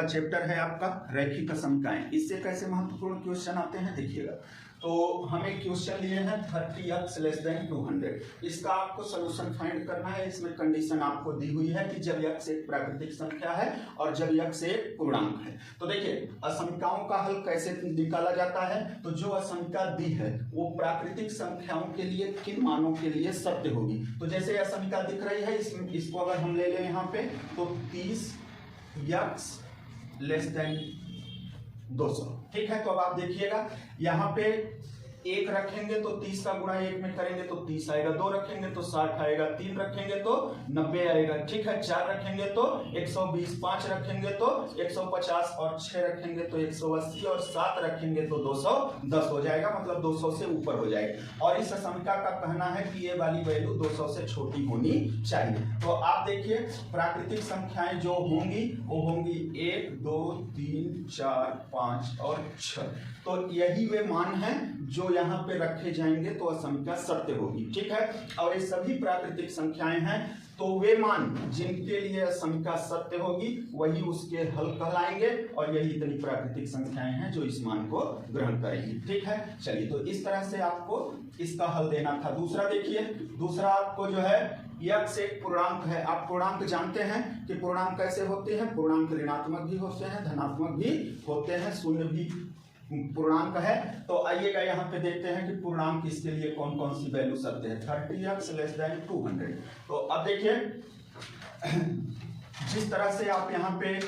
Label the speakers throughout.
Speaker 1: Chapter है आपका रैखिक समीकरण। इससे कैसे महत्वपूर्ण क्वेश्चन आते हैं देखिएगा। तो हमें क्वेश्चन लिए हैं 30x लेस देन 200। इसका आपको सोल्यूशन फाइंड करना है। इसमें कंडीशन आपको दी हुई है कि जब x एक प्राकृतिक संख्या है और जब x एक पूर्णांक है। तो देखिए असमीकरणों का हल कैसे निकाला जाता है। तो जो असमीका दी है वो प्राकृतिक संख्याओं के लिए किन मानों के लिए सत्य होगी। तो जैसे असमीका दिख रही है इसको अगर हम ले लें यहाँ पे तो 30x लेस देन 200। ठीक है, तो अब आप देखिएगा यहाँ पे एक रखेंगे तो 30 का गुणा एक में करेंगे तो 30 आएगा, 2 रखेंगे तो 60 आएगा, 3 रखेंगे तो 90 आएगा। ठीक है, 4 रखेंगे तो 120, 5 रखेंगे तो 150 और 6 रखेंगे तो 180 और 7 रखेंगे तो 210 हो जाएगा, मतलब 200 से ऊपर हो जाएगा। और इस समीका का कहना है कि ये वाली वैल्यू 200 से छोटी होनी चाहिए। तो आप देखिए प्राकृतिक संख्याएं जो होंगी वो होंगी 1, 2, 3, 4, 5 और 6। तो यही वे मान हैं जो यहाँ पे रखे जाएंगे तो असमीका सत्य होगी। ठीक है, और ये सभी प्राकृतिक संख्याएं हैं तो वे मान जिनके लिए असमीका सत्य होगी वही उसके हल कहलाएंगे। और यही इतनी प्राकृतिक संख्याएं हैं जो इस मान को ग्रहण करेंगी। ठीक है, चलिए तो इस तरह से आपको इसका हल देना था। दूसरा देखिए, दूसरा आपको जो है x एक पूर्णांक है। आप पूर्णांक जानते हैं कि पूर्णांक कैसे होते हैं। पूर्णांक ऋणात्मक भी होते हैं, धनात्मक भी होते हैं, शून्य भी पूर्णांक है। तो आइएगा यहाँ पे देखते हैं कि पूर्णांक इसके लिए कौन कौन सी वैल्यू सत्य है। 30x less than 200। तो अब देखिए जिस तरह से आप यहाँ पे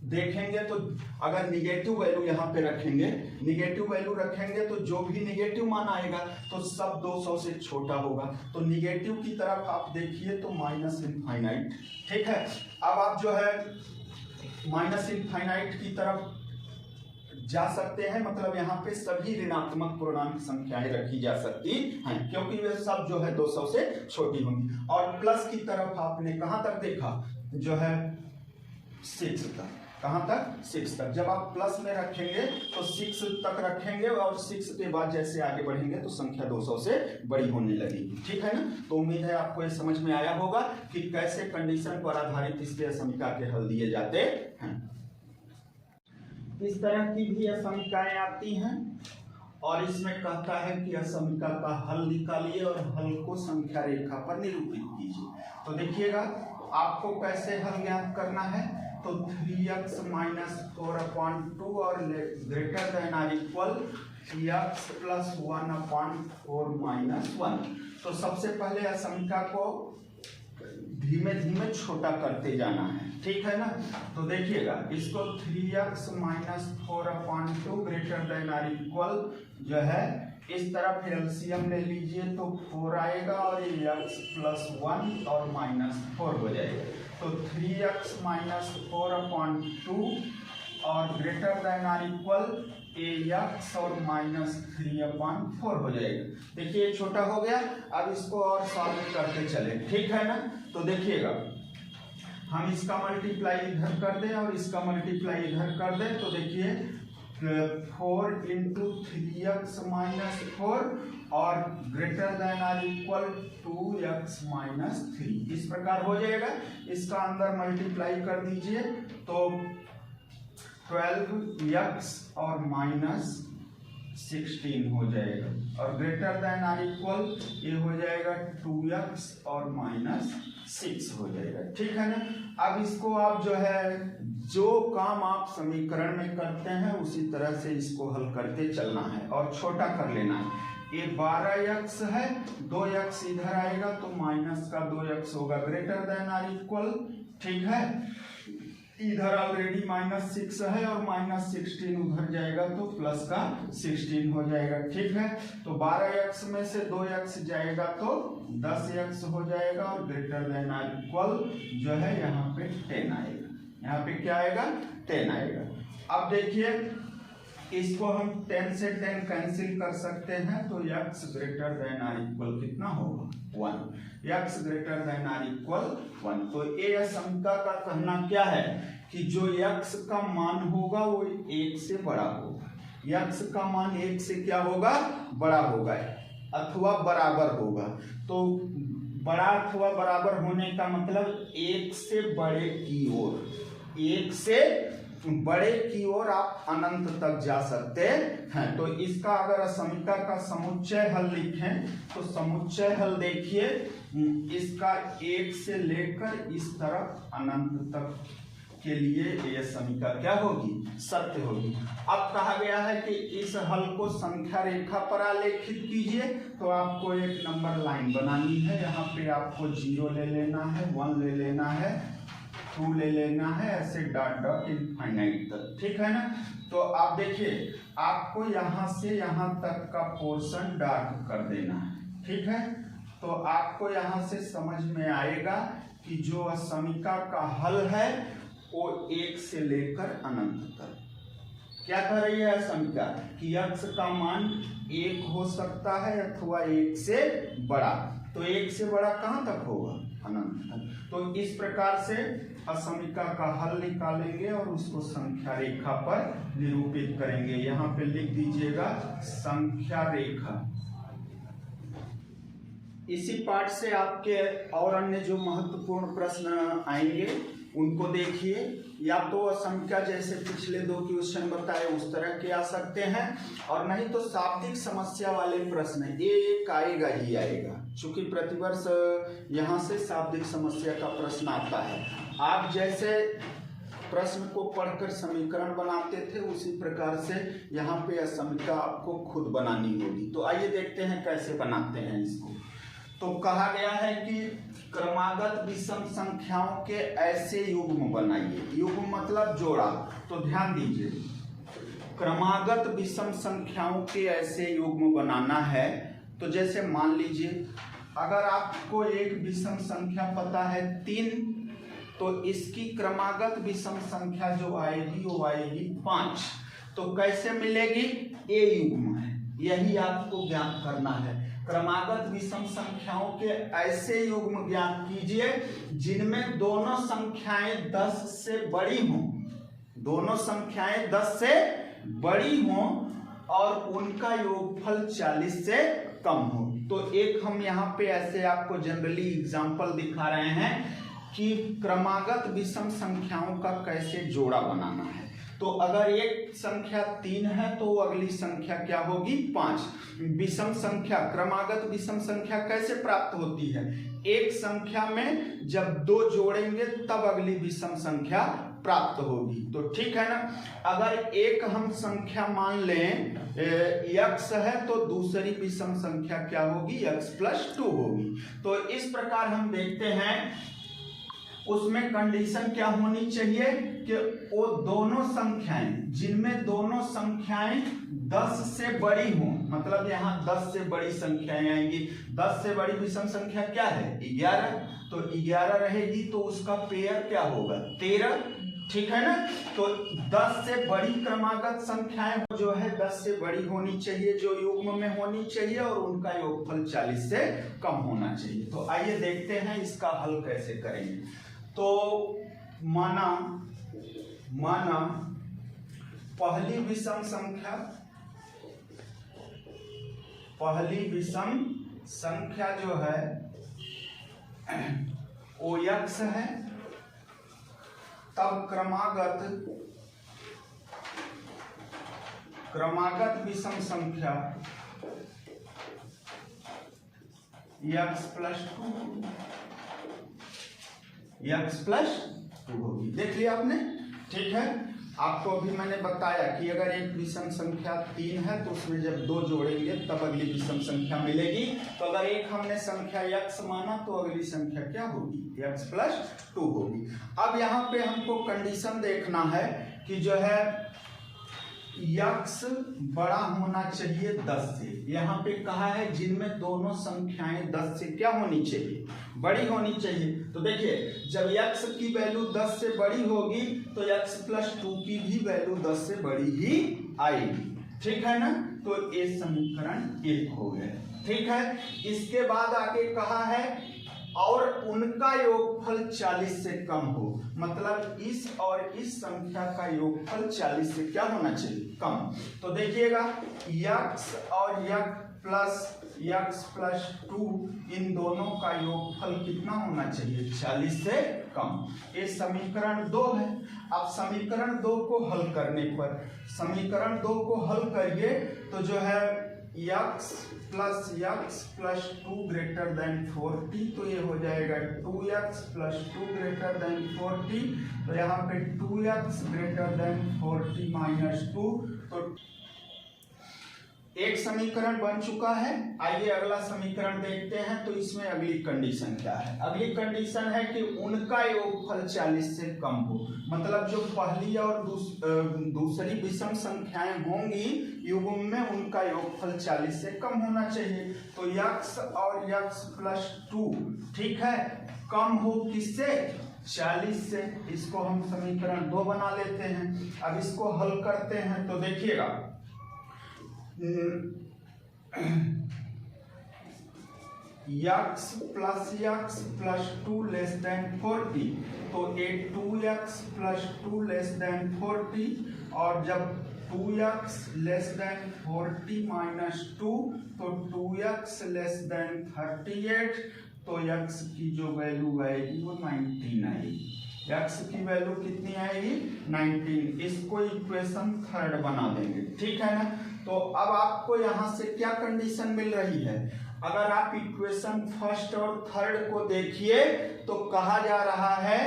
Speaker 1: देखेंगे तो अगर निगेटिव वैल्यू यहाँ पे रखेंगे, निगेटिव वैल्यू रखेंगे तो जो भी निगेटिव मान आएगा तो सब 200 से छोटा होगा। तो निगेटिव की तरफ आप देखिए तो माइनस इनफाइनाइट। ठीक है, अब आप जो है माइनस इनफाइनाइट की तरफ जा सकते हैं, मतलब यहाँ पे सभी ऋणात्मक पूर्णांक संख्याएं रखी जा सकती हैं क्योंकि वे सब जो है 200 से छोटी होंगी। और प्लस की तरफ आपने कहां तक देखा, जो है 6 तक। कहां तक? 6 तक। जब आप प्लस में रखेंगे तो 6 तक रखेंगे और 6 के बाद जैसे आगे बढ़ेंगे तो संख्या 200 से बड़ी होने लगेगी। ठीक है ना। तो उम्मीद है आपको ये समझ में आया होगा कि कैसे कंडीशन पर आधारित इसके असमीका के हल दिए जाते हैं। इस तरह की भी असमीकाएं आती हैं और इसमें कहता है कि असमीका का हल निकालिए और हल को संख्या रेखा पर निरूपित कीजिए। तो देखिएगा आपको कैसे हल ज्ञात करना है। तो 3x माइनस 4/2 और greater than or equal x plus 1/4 minus 1। तो सबसे पहले असमीका को धीमे धीमे छोटा करते जाना है। ठीक है ना। तो देखिएगा इसको 3x minus 4/2 greater than or equal जो है इस तरफ एलसीएम ले लीजिए तो 4 आएगा और ये x प्लस 1 और माइनस 4 हो जाएगा। तो 3x माइनस 4/2 और greater than or equal ax और माइनस 3/4 हो जाएगा। देखिए छोटा हो गया। अब इसको और सॉल्व करते चले। ठीक है ना। तो देखिएगा हम इसका मल्टीप्लाई इधर कर दें और इसका मल्टीप्लाई इधर कर दें तो देखिए 4 इंटू 3x माइनस 4 और greater than or equal 2x minus 3 इस प्रकार हो जाएगा। इसका अंदर मल्टीप्लाई कर दीजिए तो 12x और माइनस 16 हो जाएगा और ग्रेटर देन आर इक्वल ये हो जाएगा 2x और माइनस 6 हो जाएगा। ठीक है ना। अब इसको आप जो है जो काम आप समीकरण में करते हैं उसी तरह से इसको हल करते चलना है और छोटा कर लेना है। ये 12x है, 2x इधर आएगा तो माइनस का 2x होगा ग्रेटर देन आर इक्वल। ठीक है, इधर ऑलरेडी माइनस 6 है और माइनस 16 उधर जाएगा तो प्लस का 16 हो जाएगा। ठीक है, तो 12x में से 2x जाएगा तो 10x हो जाएगा और ग्रेटर देन आर इक्वल जो है यहाँ पे 10 आएगा। यहाँ पे क्या आएगा? 10 आएगा। अब देखिए इसको हम 10 से 10 कैंसिल कर सकते हैं तो x greater than or equal कितना होगा? 1। x greater than or equal 1। तो ये असमीका का कहना क्या है कि जो x का मान होगा वो 1 से बड़ा होगा। x का मान 1 से क्या होगा? बड़ा होगा अथवा बराबर होगा। तो बड़ा अथवा बराबर होने का मतलब 1 से बड़े की ओर एक से बड़े की ओर आप अनंत तक जा सकते हैं। तो इसका अगर समीकरण का समुच्चय हल लिखें तो समुच्चय हल देखिए, इसका एक से लेकर इस तरफ अनंत तक के लिए यह समीकरण क्या होगी, सत्य होगी। अब कहा गया है कि इस हल को संख्या रेखा पर आलेखित कीजिए, तो आपको एक नंबर लाइन बनानी है। यहाँ पे आपको 0 ले लेना है, 1 ले लेना है, 2 ले लेना है, ऐसे डॉट डॉट इनफाइनाइट तक, ठीक है ना। तो आप देखिए, आपको यहाँ से यहाँ तक का पोर्शन डार्क कर देना है, ठीक है। तो आपको यहाँ से समझ में आएगा कि जो समीकरण का हल है वो 1 से लेकर अनंत तक क्या कर रही है समीकरण कि x का मान 1 हो सकता है अथवा 1 से बड़ा। तो 1 से बड़ा कहां तक होगा, अनंत तक। तो इस प्रकार से असमीकरण का हल निकालेंगे और उसको संख्या रेखा पर निरूपित करेंगे। यहाँ पे लिख दीजिएगा संख्या रेखा। इसी पाठ से आपके और अन्य जो महत्वपूर्ण प्रश्न आएंगे उनको देखिए, या तो असंख्या जैसे पिछले 2 क्वेश्चन बताए उस तरह के आ सकते हैं, और नहीं तो शाब्दिक समस्या वाले प्रश्न एक आएगा ही आएगा, चूंकि प्रतिवर्ष यहाँ से शाब्दिक समस्या का प्रश्न आता है। आप जैसे प्रश्न को पढ़कर समीकरण बनाते थे उसी प्रकार से यहाँ पे समीकरण आपको खुद बनानी होगी। तो आइए देखते हैं कैसे बनाते हैं इसको। तो कहा गया है कि क्रमागत विषम संख्याओं के ऐसे युग्म बनाइए। युग्म मतलब जोड़ा। तो ध्यान दीजिए, क्रमागत विषम संख्याओं के ऐसे युग्म बनाना है। तो जैसे मान लीजिए, अगर आपको एक विषम संख्या पता है 3, तो इसकी क्रमागत विषम संख्या जो आएगी वो आएगी 5। तो कैसे मिलेगी, ए युग्म है, यही आपको ज्ञात करना है। क्रमागत विषम संख्याओं के ऐसे युग्म ज्ञात कीजिए जिनमें दोनों संख्याएं 10 से बड़ी हों, दोनों संख्याएं 10 से बड़ी हों और उनका योगफल 40 से कम हो। तो एक हम यहाँ पे ऐसे आपको जनरली एग्जांपल दिखा रहे हैं कि क्रमागत विषम संख्याओं का कैसे जोड़ा बनाना है। तो अगर एक संख्या 3 है तो अगली संख्या क्या होगी, 5। विषम संख्या, क्रमागत विषम संख्या कैसे प्राप्त होती है, एक संख्या में जब 2 जोड़ेंगे तब अगली विषम संख्या प्राप्त होगी। तो ठीक है ना। अगर एक हम संख्या मान लें x है तो दूसरी विषम संख्या क्या होगी, x+2 होगी। तो इस प्रकार हम देखते हैं उसमें कंडीशन क्या होनी चाहिए कि वो दोनों संख्याएं जिनमें दोनों संख्याएं 10 से बड़ी हों, मतलब यहाँ 10 से बड़ी संख्याएं आएंगी। 10 से बड़ी विषम संख्या क्या है, 11। तो 11 रहेगी तो उसका पेयर क्या होगा, 13, ठीक है ना। तो 10 से बड़ी क्रमागत संख्याएं जो है 10 से बड़ी होनी चाहिए, जो युग्म में होनी चाहिए, और उनका योगफल 40 से कम होना चाहिए। तो आइए देखते हैं इसका हल कैसे करेंगे। तो माना पहली विषम संख्या जो है वो x है, तब क्रमागत विषम संख्या x+2 होगी। देख लिया आपने, ठीक है। आपको अभी मैंने बताया कि अगर एक विषम संख्या 3 है तो उसमें जब 2 जोड़ेंगे तब अगली विषम संख्या मिलेगी। तो अगर एक हमने संख्या x माना तो अगली संख्या क्या होगी, x+2 होगी। अब यहाँ पे हमको कंडीशन देखना है कि जो है x बड़ा होना चाहिए 10 से। यहाँ पे कहा है जिनमें दोनों संख्याएं 10 से क्या होनी चाहिए, बड़ी होनी चाहिए। तो देखिए, जब x की वैल्यू 10 से बड़ी होगी तो x+2 की भी वैल्यू 10 से बड़ी ही आएगी, ठीक है ना। तो ये समीकरण 1 हो गया, ठीक है। इसके बाद आगे कहा है और उनका योगफल 40 से कम हो, मतलब इस और इस संख्या का योगफल 40 से क्या होना चाहिए, कम। तो देखिएगा x और प्लस x प्लस 2 इन दोनों का योगफल कितना होना चाहिए? 40 से कम। ये समीकरण 2 है। अब समीकरण 2 को हल करने पर, समीकरण 2 को हल करिए तो जो है x प्लस 2 ग्रेटर देन 40, तो ये हो जाएगा 2x प्लस 2 ग्रेटर देन 40, तो यहाँ पे 2x ग्रेटर देन 40 माइनस 2, तो एक समीकरण बन चुका है। आइए अगला समीकरण देखते हैं। तो इसमें अगली कंडीशन क्या है? अगली कंडीशन है कि उनका योगफल 40 से कम हो, मतलब जो पहली और दूसरी विषम संख्याएं होंगी युग्म में, उनका योगफल 40 से कम होना चाहिए। तो x और x प्लस 2 ठीक है, कम हो किससे? 40 से। इसको हम समीकरण 2 बना लेते हैं। अब इसको हल करते हैं तो देखिएगा x प्लस 2 लेस देन 40, तो ये 2x प्लस 2 लेस देन 40, और जब 2x लेस देन 40 माइनस 2, तो 2x लेस देन 38, तो x की जो वैल्यू आएगी वो 19 आएगी। x की वैल्यू कितनी आएगी? 19। इसको इक्वेशन 3 बना देंगे, ठीक है ना। तो अब आपको यहाँ से क्या कंडीशन मिल रही है? अगर आप इक्वेशन 1 और 3 को देखिए तो कहा जा रहा है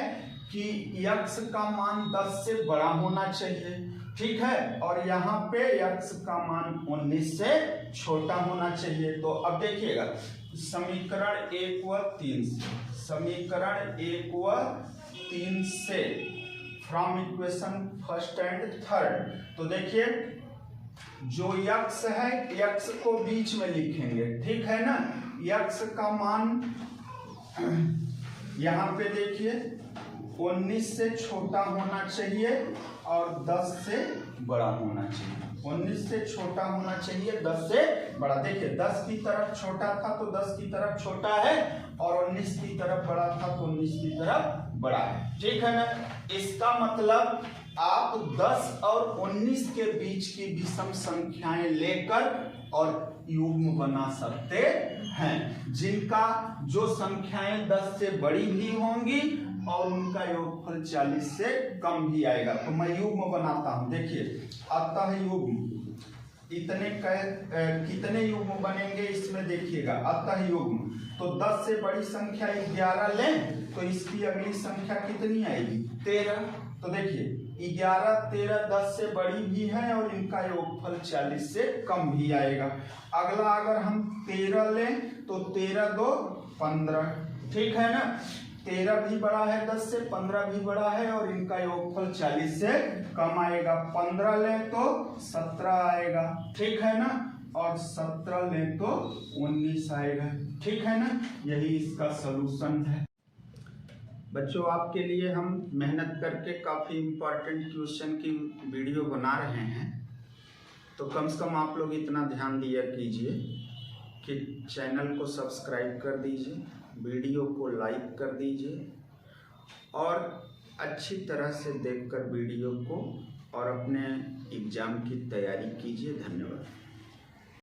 Speaker 1: कि x का मान 10 से बड़ा होना चाहिए, ठीक है, और यहाँ पे x का मान 19 से छोटा होना चाहिए। तो अब देखिएगा समीकरण 1 व 3 से, समीकरण 1 व 3 से फ्रॉम इक्वेशन 1 एंड 3, तो देखिए जो x है x को बीच में लिखेंगे, ठीक है ना। x का मान यहाँ पे देखिए 19 से छोटा होना चाहिए और 10 से बड़ा होना चाहिए। 19 से छोटा होना चाहिए, 10 से बड़ा। देखिए 10 की तरफ छोटा था तो 10 की तरफ छोटा है, और 19 की तरफ बड़ा था तो 19 की तरफ बड़ा है, ठीक है ना। इसका मतलब आप 10 और 19 के बीच की विषम संख्याएं लेकर और युग्म बना सकते हैं, जिनका जो संख्याएं 10 से बड़ी भी होंगी और उनका योगफल 40 से कम भी आएगा। तो मैं युग्म बनाता हूं। देखिए अतः युग्म कितने युग्म बनेंगे इसमें देखिएगा। अतः युग्म तो 10 से बड़ी संख्या 11 लें तो इसकी अगली संख्या कितनी आएगी? 13। तो देखिए 11, 13 10 से बड़ी भी है और इनका योगफल 40 से कम भी आएगा। अगला अगर हम 13 लें तो 13 2 15, ठीक है ना। 13 भी बड़ा है 10 से, 15 भी बड़ा है और इनका योगफल 40 से कम आएगा। 15 लें तो 17 आएगा, ठीक है ना, और 17 लें तो 19 आएगा, ठीक है ना। यही इसका सलूशन है। बच्चों आपके लिए हम मेहनत करके काफ़ी इम्पोर्टेंट क्वेश्चन की वीडियो बना रहे हैं, तो कम से कम आप लोग इतना ध्यान दिया कीजिए कि चैनल को सब्सक्राइब कर दीजिए, वीडियो को लाइक कर दीजिए और अच्छी तरह से देखकर वीडियो को और अपने एग्ज़ाम की तैयारी कीजिए। धन्यवाद।